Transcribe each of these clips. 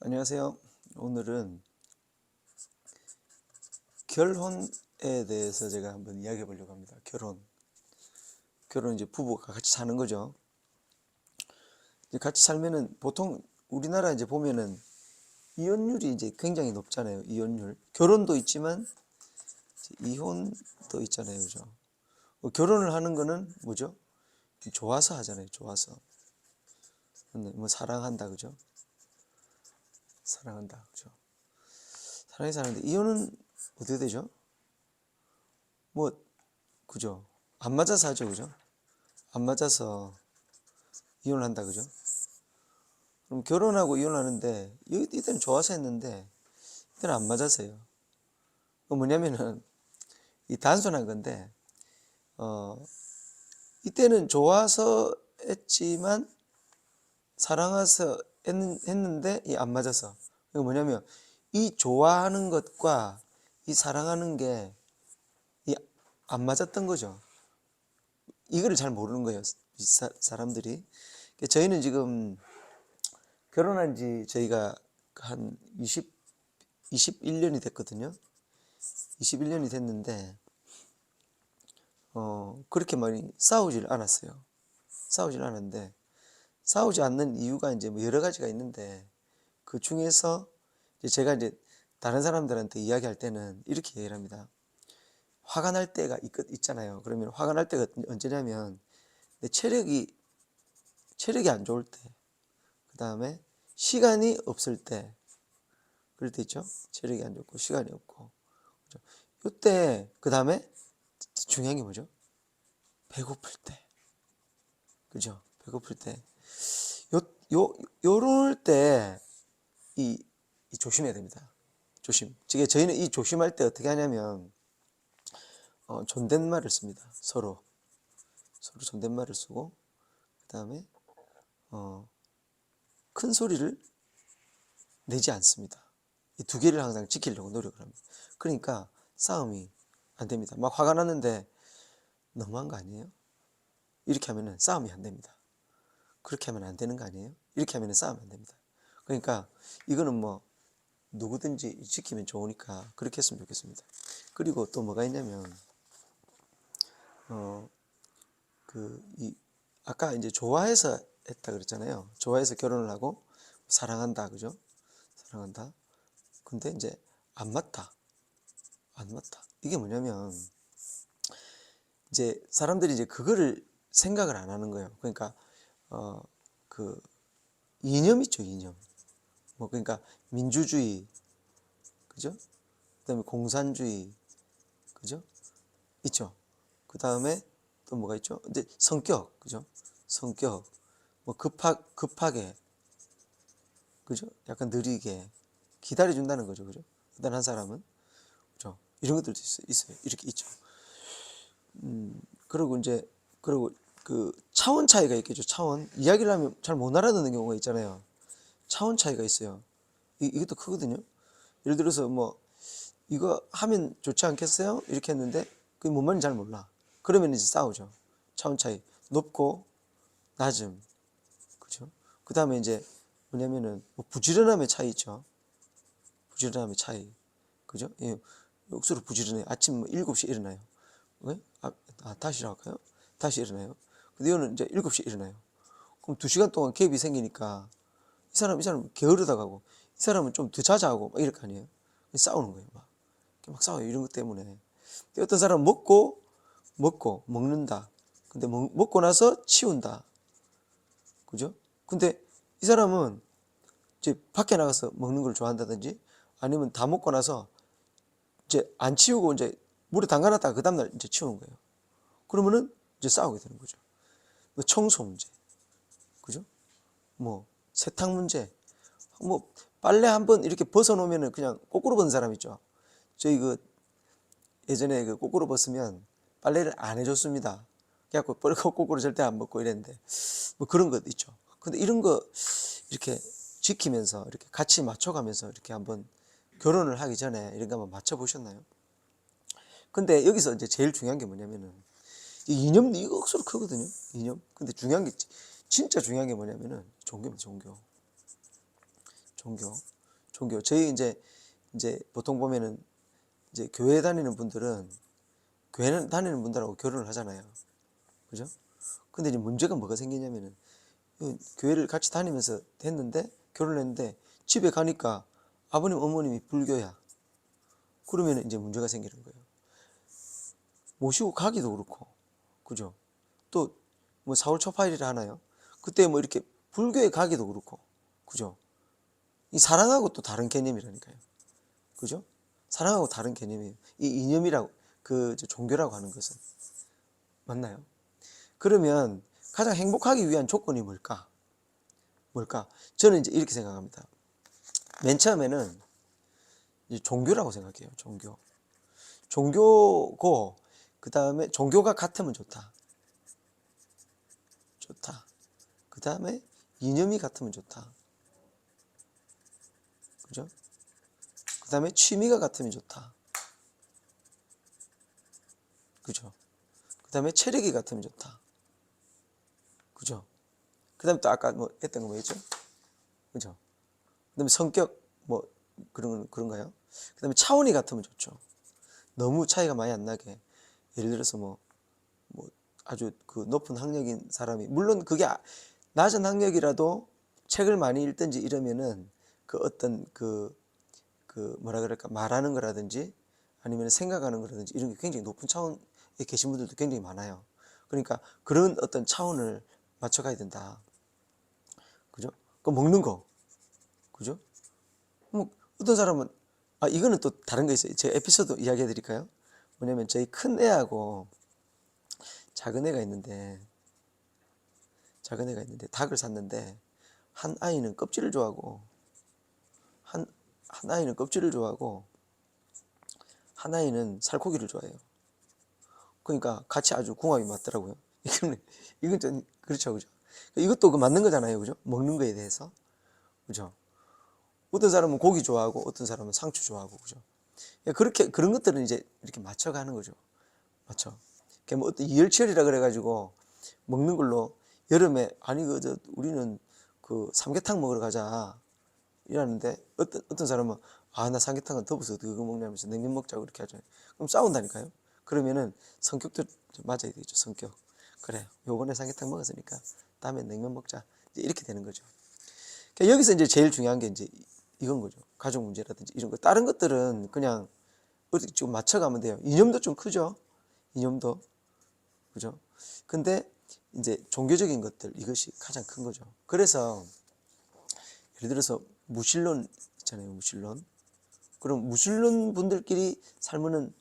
안녕하세요. 오늘은 결혼에 대해서 제가 한번 이야기해 보려고 합니다. 결혼 이제 부부가 같이 사는 거죠. 이제 같이 살면은 보통 우리나라 이제 보면은 이혼율이 이제 굉장히 높잖아요. 이혼율. 결혼도 있지만 이혼도 있잖아요. 그죠? 결혼을 하는 거는 뭐죠? 좋아서 하잖아요. 좋아서. 근데 뭐 사랑한다. 그죠? 사랑한다. 그죠? 사랑해서 하는데 이혼은 어떻게 되죠? 뭐 그죠? 안 맞아서 하죠. 그죠? 안 맞아서 이혼을 한다. 그죠? 그럼 결혼하고 이혼하는데 이때는 좋아서 했는데 이때는 안 맞아서요. 그 뭐냐면은 이 단순한 건데 이때는 좋아서 했지만 사랑해서 했는데 이 안 맞아서. 이거 뭐냐면 이 좋아하는 것과 이 사랑하는 게 이 안 맞았던 거죠. 이거를 잘 모르는 거예요. 이 사람들이. 저희는 지금 결혼한 지 저희가 한 21년이 됐거든요. 21년이 됐는데 그렇게 많이 싸우질 않았어요. 싸우질 않았는데 싸우지 않는 이유가 이제 뭐 여러 가지가 있는데 그 중에서 이제 제가 이제 다른 사람들한테 이야기할 때는 이렇게 얘기를 합니다. 화가 날 때가 있잖아요. 그러면 화가 날 때가 언제냐면 내 체력이 안 좋을 때, 그 다음에 시간이 없을 때, 그럴 때 있죠. 체력이 안 좋고 시간이 없고. 그죠? 이때 그 다음에 중요한 게 뭐죠? 배고플 때. 그죠? 배고플 때. 요럴 때, 이 조심해야 됩니다. 조심. 저희는 이 조심할 때 어떻게 하냐면, 존댓말을 씁니다. 서로 존댓말을 쓰고, 그 다음에, 큰 소리를 내지 않습니다. 이 두 개를 항상 지키려고 노력을 합니다. 그러니까 싸움이 안 됩니다. 막 화가 났는데, 너무한 거 아니에요? 이렇게 하면은 싸움이 안 됩니다. 그렇게 하면 안 되는 거 아니에요? 이렇게 하면 싸우면 안 됩니다. 그러니까 이거는 뭐 누구든지 지키면 좋으니까 그렇게 했으면 좋겠습니다. 그리고 또 뭐가 있냐면 아까 이제 좋아해서 했다 그랬잖아요. 좋아해서 결혼을 하고 사랑한다. 그죠? 사랑한다. 근데 이제 안 맞다. 안 맞다. 이게 뭐냐면 이제 사람들이 이제 그거를 생각을 안 하는 거예요. 그러니까 그 이념 있죠, 이념. 뭐 그러니까 민주주의, 그죠? 그다음에 공산주의, 그죠? 있죠. 그다음에 또 뭐가 있죠? 이제 성격, 그죠? 성격, 뭐 급하게, 그죠? 약간 느리게 기다려준다는 거죠, 그죠? 일단 한 사람은, 그죠? 이런 것들도 있어요. 이렇게 있죠. 그리고 이제 그리고 그 차원 차이가 있겠죠. 차원 이야기를 하면 잘 못 알아듣는 경우가 있잖아요. 차원 차이가 있어요. 이것도 크거든요. 예를 들어서 뭐 이거 하면 좋지 않겠어요? 이렇게 했는데 그게 뭔 말인지 잘 몰라. 그러면 이제 싸우죠. 차원 차이. 높고 낮음. 그죠? 그 다음에 이제 뭐냐면은 뭐 부지런함의 차이 있죠. 부지런함의 차이. 그죠? 예. 억수로 부지런해. 아침 뭐 7시에 일어나요. 왜? 다시 할까요? 다시 일어나요. 근데 이거는 이제 7시에 일어나요. 그럼 2시간 동안 갭이 생기니까 이 사람 게으르다 가고 이 사람은 좀 더 자자 하고 막 이럴 거 아니에요. 싸우는 거예요. 막 싸워요. 이런 것 때문에. 어떤 사람은 먹는다. 근데 먹고 나서 치운다. 그죠? 근데 이 사람은 이제 밖에 나가서 먹는 걸 좋아한다든지 아니면 다 먹고 나서 이제 안 치우고 이제 물에 담가놨다가 그 다음날 이제 치우는 거예요. 그러면은 이제 싸우게 되는 거죠. 뭐 청소 문제. 그죠? 뭐 세탁 문제. 뭐 빨래 한번 이렇게 벗어 놓으면은 그냥 거꾸로 벗는 사람 있죠. 저희 그 예전에 그 거꾸로 벗으면 빨래를 안 해줬습니다. 그래갖고 거꾸로 절대 안 벗고 이랬는데 뭐 그런 것 있죠. 근데 이런 거 이렇게 지키면서 이렇게 같이 맞춰가면서 이렇게 한번 결혼을 하기 전에 이런 거 한번 맞춰보셨나요? 근데 여기서 이제 제일 중요한 게 뭐냐면은 이 이념도 이거 억수로 크거든요. 이념. 근데 중요한 게 진짜 중요한 게 뭐냐면은 종교입니다. 종교. 종교. 저희 이제 보통 보면은 이제 교회 다니는 분들은 교회 다니는 분들하고 결혼을 하잖아요. 그죠? 근데 이제 문제가 뭐가 생기냐면은 교회를 같이 다니면서 했는데 결혼했는데 집에 가니까 아버님 어머님이 불교야. 그러면 이제 문제가 생기는 거예요. 모시고 가기도 그렇고, 그죠? 또 뭐 4월 초파일이라 하나요? 그때 뭐 이렇게 불교에 가기도 그렇고, 그죠? 이 사랑하고 또 다른 개념이라니까요. 그죠? 사랑하고 다른 개념이에요. 이 이념이라고 종교라고 하는 것은 맞나요? 그러면 가장 행복하기 위한 조건이 뭘까? 저는 이제 이렇게 생각합니다. 맨 처음에는 이제 종교라고 생각해요. 종교고 그 다음에 종교가 같으면 좋다. 그 다음에 이념이 같으면 좋다. 그죠? 그 다음에 취미가 같으면 좋다. 그죠? 그 다음에 체력이 같으면 좋다. 그죠? 그 다음에 또 아까 뭐 했던 거 뭐였죠? 그죠? 그 다음에 성격 뭐 그런가요? 그 다음에 차원이 같으면 좋죠. 너무 차이가 많이 안 나게. 예를 들어서 뭐 아주 그 높은 학력인 사람이, 물론 그게 낮은 학력이라도 책을 많이 읽든지 이러면은 그 어떤 뭐라 그럴까, 말하는 거라든지 아니면 생각하는 거라든지 이런 게 굉장히 높은 차원에 계신 분들도 굉장히 많아요. 그러니까 그런 어떤 차원을 맞춰가야 된다. 그죠? 그 먹는 거. 그죠? 뭐 어떤 사람은 이거는 또 다른 거 있어요. 제 에피소드 이야기해 드릴까요? 뭐냐면 저희 큰 애하고 작은 애가 있는데 닭을 샀는데 한 아이는 껍질을 좋아하고 한 아이는 껍질을 좋아하고 한 아이는 살코기를 좋아해요. 그러니까 같이 아주 궁합이 맞더라고요. 이건 좀 그렇죠, 그죠? 이것도 맞는 거잖아요, 그죠? 먹는 거에 대해서, 그죠? 어떤 사람은 고기 좋아하고 어떤 사람은 상추 좋아하고, 그죠? 그렇게 그런 것들은 이제 이렇게 맞춰가는 거죠. 뭐 어떤 이열치열이라 그래가지고 먹는 걸로 여름에 우리는 그 삼계탕 먹으러 가자 이러는데 어떤 사람은 나 삼계탕은 더워서 어떻게 그거 먹냐면서 냉면 먹자고 이렇게 하잖아요. 그럼 싸운다니까요. 그러면은 성격도 좀 맞아야 되겠죠. 성격. 그래, 요번에 삼계탕 먹었으니까 다음에 냉면 먹자. 이제 이렇게 되는 거죠. 그러니까 여기서 이제 제일 중요한 게 이제 이건 거죠. 가족 문제라든지 이런 거. 다른 것들은 그냥 어디 좀 맞춰가면 돼요. 이념도 좀 크죠. 이념도. 그죠? 근데 이제 종교적인 것들, 이것이 가장 큰 거죠. 그래서 예를 들어서 무신론 있잖아요. 무신론. 그럼 무신론 분들끼리 살면은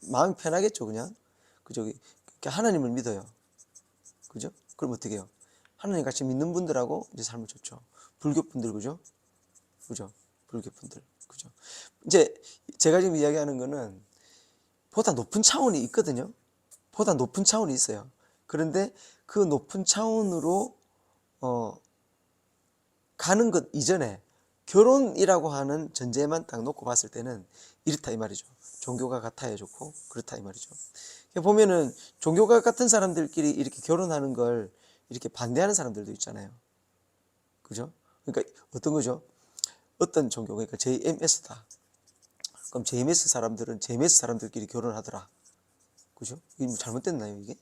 마음이 편하겠죠, 그냥. 그죠? 하나님을 믿어요. 그죠? 그럼 어떻게 해요? 하나님 같이 믿는 분들하고 이제 살면 좋죠. 불교 분들, 그죠? 불교 분들, 그죠? 이제 제가 지금 이야기하는 거는 보다 높은 차원이 있거든요. 보다 높은 차원이 있어요. 그런데 그 높은 차원으로 가는 것 이전에 결혼이라고 하는 전제만 딱 놓고 봤을 때는 이렇다 이 말이죠. 종교가 같아야 좋고 그렇다 이 말이죠. 보면은 종교가 같은 사람들끼리 이렇게 결혼하는 걸 이렇게 반대하는 사람들도 있잖아요. 그죠? 그러니까 어떤 거죠? 어떤 종교, 그러니까 JMS다. 그럼 JMS 사람들은 JMS 사람들끼리 결혼하더라. 그죠? 이게 뭐 잘못됐나요, 이게?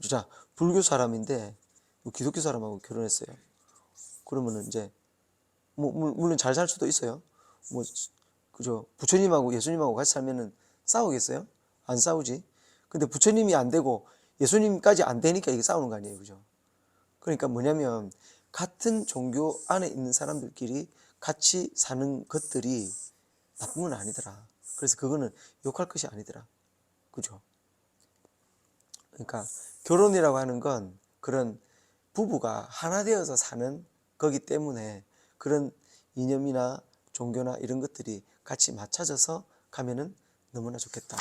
자, 불교 사람인데 기독교 사람하고 결혼했어요. 그러면은 이제 물론 잘 살 수도 있어요. 그죠? 부처님하고 예수님하고 같이 살면은 싸우겠어요? 안 싸우지. 근데 부처님이 안 되고 예수님까지 안 되니까 이게 싸우는 거 아니에요, 그죠? 그러니까 뭐냐면 같은 종교 안에 있는 사람들끼리 같이 사는 것들이 나쁜 건 아니더라. 그래서 그거는 욕할 것이 아니더라. 그죠? 그러니까 결혼이라고 하는 건 그런 부부가 하나 되어서 사는 거기 때문에 그런 이념이나 종교나 이런 것들이 같이 맞춰져서 가면은 너무나 좋겠다.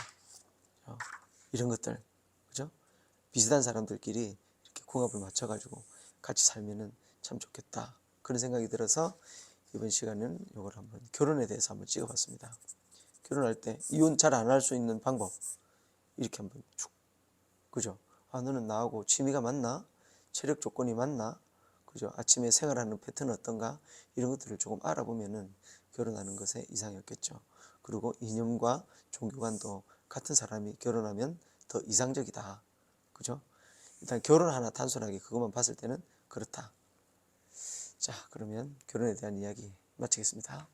이런 것들, 그죠? 비슷한 사람들끼리 이렇게 궁합을 맞춰가지고 같이 살면은 참 좋겠다. 그런 생각이 들어서 이번 시간은 이걸 한번 결혼에 대해서 한번 찍어봤습니다. 결혼할 때 이혼 잘 안 할 수 있는 방법 이렇게 한번 쭉, 그죠? 너는 나하고 취미가 맞나? 체력 조건이 맞나? 그죠? 아침에 생활하는 패턴은 어떤가? 이런 것들을 조금 알아보면은 결혼하는 것에 이상이 없겠죠. 그리고 이념과 종교관도 같은 사람이 결혼하면 더 이상적이다. 그죠? 일단 결혼 하나 단순하게 그것만 봤을 때는 그렇다. 자, 그러면 결혼에 대한 이야기 마치겠습니다.